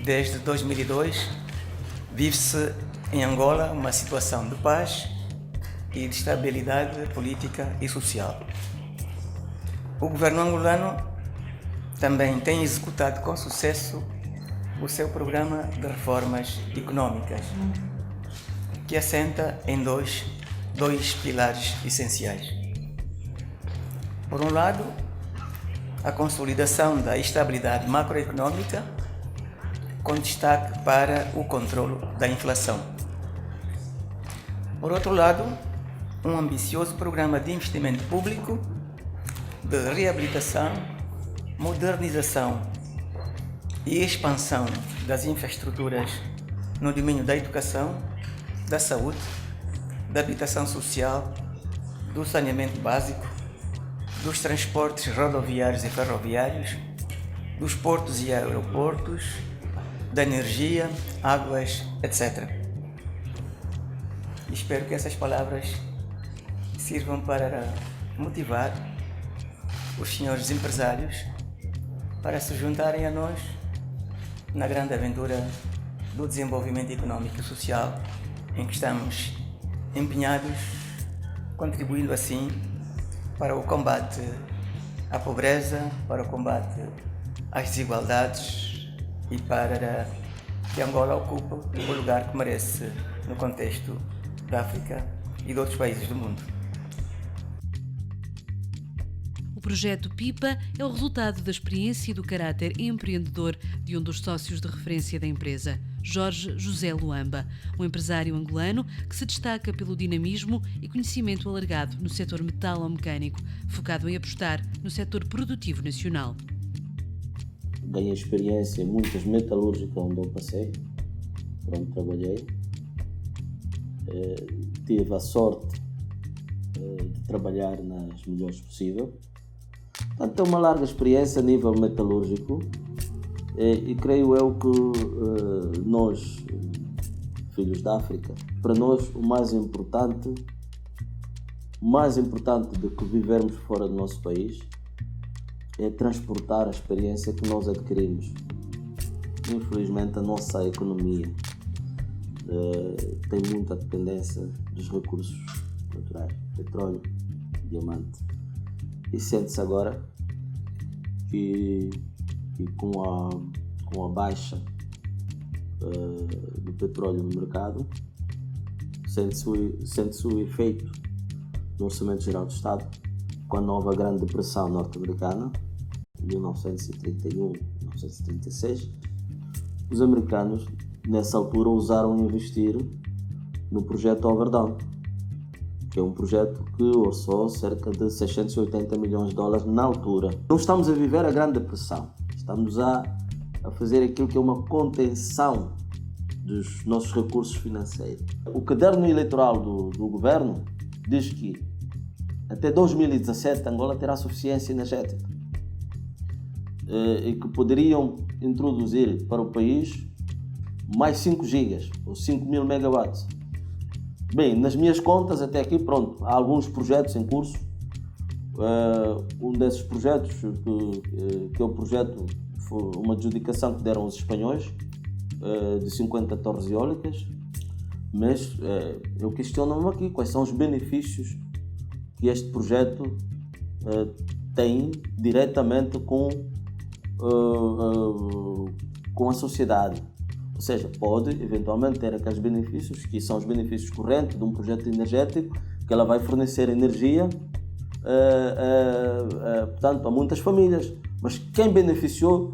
Desde 2002, vive-se em Angola uma situação de paz e de estabilidade política e social. O governo angolano também tem executado com sucesso o seu programa de reformas econômicas, que assenta em dois pilares essenciais. Por um lado, a consolidação da estabilidade macroeconômica, com destaque para o controlo da inflação. Por outro lado, um ambicioso programa de investimento público, de reabilitação, modernização e expansão das infraestruturas no domínio da educação, da saúde, da habitação social, do saneamento básico, dos transportes rodoviários e ferroviários, dos portos e aeroportos, da energia, águas, etc. Espero que essas palavras sirvam para motivar os senhores empresários para se juntarem a nós na grande aventura do desenvolvimento econômico e social em que estamos empenhados, contribuindo assim para o combate à pobreza, para o combate às desigualdades e para que Angola ocupe o lugar que merece no contexto da África e de outros países do mundo. O projeto PIPA é o resultado da experiência e do caráter empreendedor de um dos sócios de referência da empresa, Jorge José Luamba, um empresário angolano que se destaca pelo dinamismo e conhecimento alargado no setor metalomecânico, focado em apostar no setor produtivo nacional. Ganhei experiência em muitas metalúrgicas onde eu passei, onde trabalhei. Tive a sorte de trabalhar nas melhores possível. Portanto, tenho uma larga experiência a nível metalúrgico e creio eu que nós, filhos da África, para nós o mais importante do que vivermos fora do nosso país é transportar a experiência que nós adquirimos. Infelizmente a nossa economia tem muita dependência dos recursos naturais, petróleo, diamante. E sente-se agora que com a baixa do petróleo no mercado, sente-se o efeito no Orçamento Geral do Estado, com a nova Grande Depressão norte-americana, 1931, 1936, os americanos, nessa altura, ousaram investir no projeto Overdone, que é um projeto que orçou cerca de 680 milhões de dólares na altura. Não estamos a viver a Grande Depressão, estamos a fazer aquilo que é uma contenção dos nossos recursos financeiros. O caderno eleitoral do governo diz que até 2017 Angola terá suficiência energética e que poderiam introduzir para o país mais 5 gigas ou 5.000 megawatts. Bem, nas minhas contas até aqui, pronto, há alguns projetos em curso. Um desses projetos, que é o projeto, foi uma adjudicação que deram os espanhóis, de 50 torres eólicas, mas eu questiono-me aqui quais são os benefícios que este projeto tem diretamente com a sociedade. Ou seja, pode eventualmente ter aqueles benefícios que são os benefícios correntes de um projeto energético, que ela vai fornecer energia portanto, a muitas famílias. Mas quem beneficiou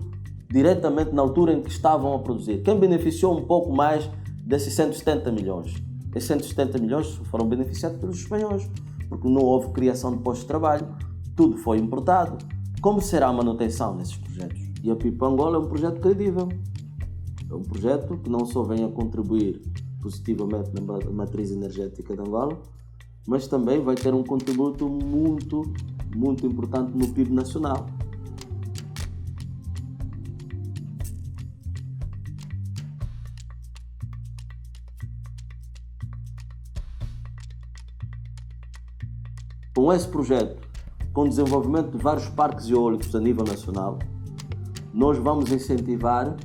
diretamente na altura em que estavam a produzir? Quem beneficiou um pouco mais desses 170 milhões? Esses 170 milhões foram beneficiados pelos espanhóis, porque não houve criação de postos de trabalho, tudo foi importado. Como será a manutenção desses projetos? E a PIPA Angola é um projeto credível. É um projeto que não só vem a contribuir positivamente na matriz energética de Angola, mas também vai ter um contributo muito, muito importante no PIB nacional. Com esse projeto, com o desenvolvimento de vários parques eólicos a nível nacional, nós vamos incentivar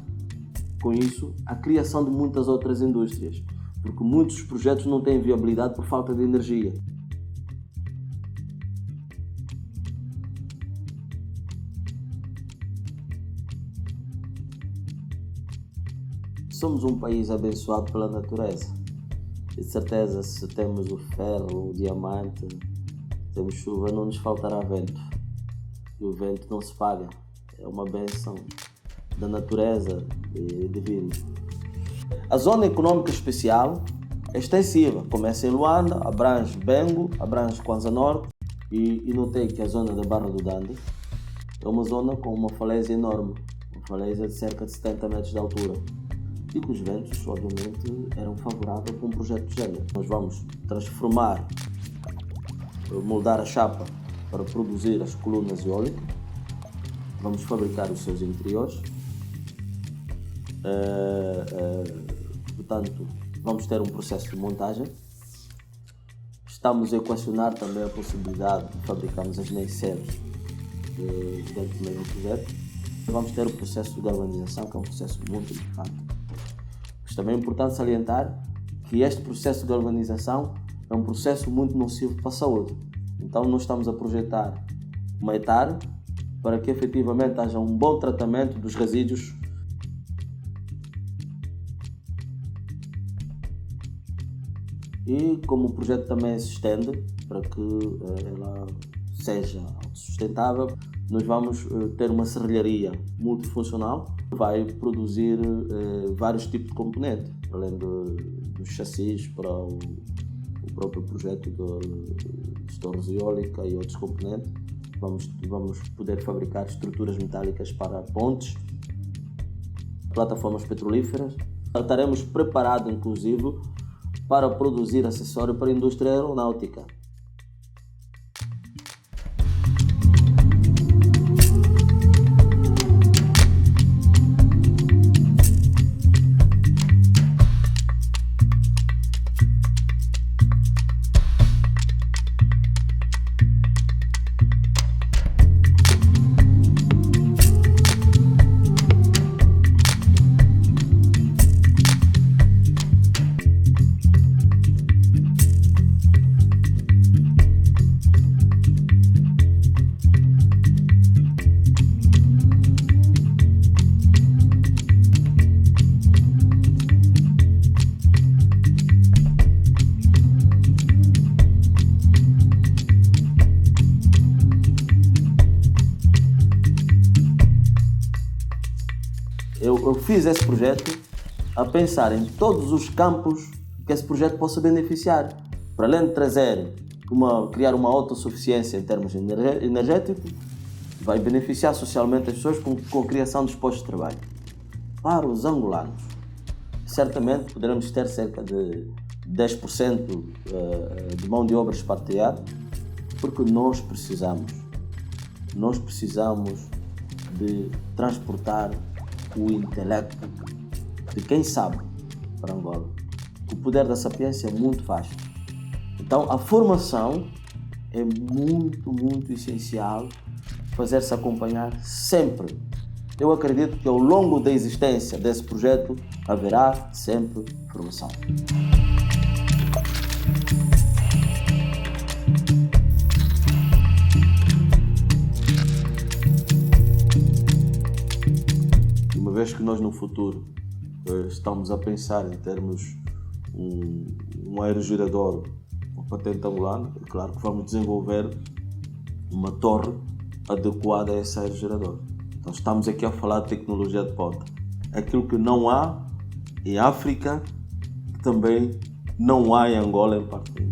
com isso, a criação de muitas outras indústrias, porque muitos projetos não têm viabilidade por falta de energia. Somos um país abençoado pela natureza. De certeza, se temos o ferro, o diamante, temos chuva, não nos faltará vento. E o vento não se paga. É uma bênção da natureza divina. A Zona Econômica Especial é extensiva. Começa em Luanda, abrange Bengo, abrange Kwanza Norte e notei que a zona da Barra do Dande é uma zona com uma falésia enorme, uma falésia de cerca de 70 metros de altura. E que os ventos, obviamente, eram favoráveis para um projeto de género. Nós vamos transformar, moldar a chapa para produzir as colunas eólicas, vamos fabricar os seus interiores, portanto, vamos ter um processo de montagem. Estamos a equacionar também a possibilidade de fabricarmos as nacelles dentro do mesmo projeto. Vamos ter o processo de galvanização, que é um processo muito importante. Mas também é importante salientar que este processo de galvanização é um processo muito nocivo para a saúde. Então nós estamos a projetar uma hectare para que efetivamente haja um bom tratamento dos resíduos. E como o projeto também se estende para que ela seja autossustentável, nós vamos ter uma serralharia multifuncional que vai produzir vários tipos de componentes, além dos chassis para o próprio projeto de torres eólicas e outros componentes. Vamos poder fabricar estruturas metálicas para pontes, plataformas petrolíferas. Estaremos preparados, inclusive, para produzir acessórios para a indústria aeronáutica. Eu fiz esse projeto a pensar em todos os campos que esse projeto possa beneficiar. Para além de criar uma autossuficiência em termos energéticos, vai beneficiar socialmente as pessoas com a criação de postos de trabalho. Para os angolanos, certamente poderemos ter cerca de 10% de mão de obra expatriada, porque nós precisamos de transportar o intelecto de quem sabe para Angola. O poder da sapiência é muito vasto. Então a formação é muito essencial, fazer-se acompanhar sempre. Eu acredito que ao longo da existência desse projeto haverá sempre formação. Uma vez que nós no futuro estamos a pensar em termos um aerogerador, uma patente angolana, é claro que vamos desenvolver uma torre adequada a esse aerogerador. Então estamos aqui a falar de tecnologia de ponta. Aquilo que não há em África, que também não há em Angola em parte.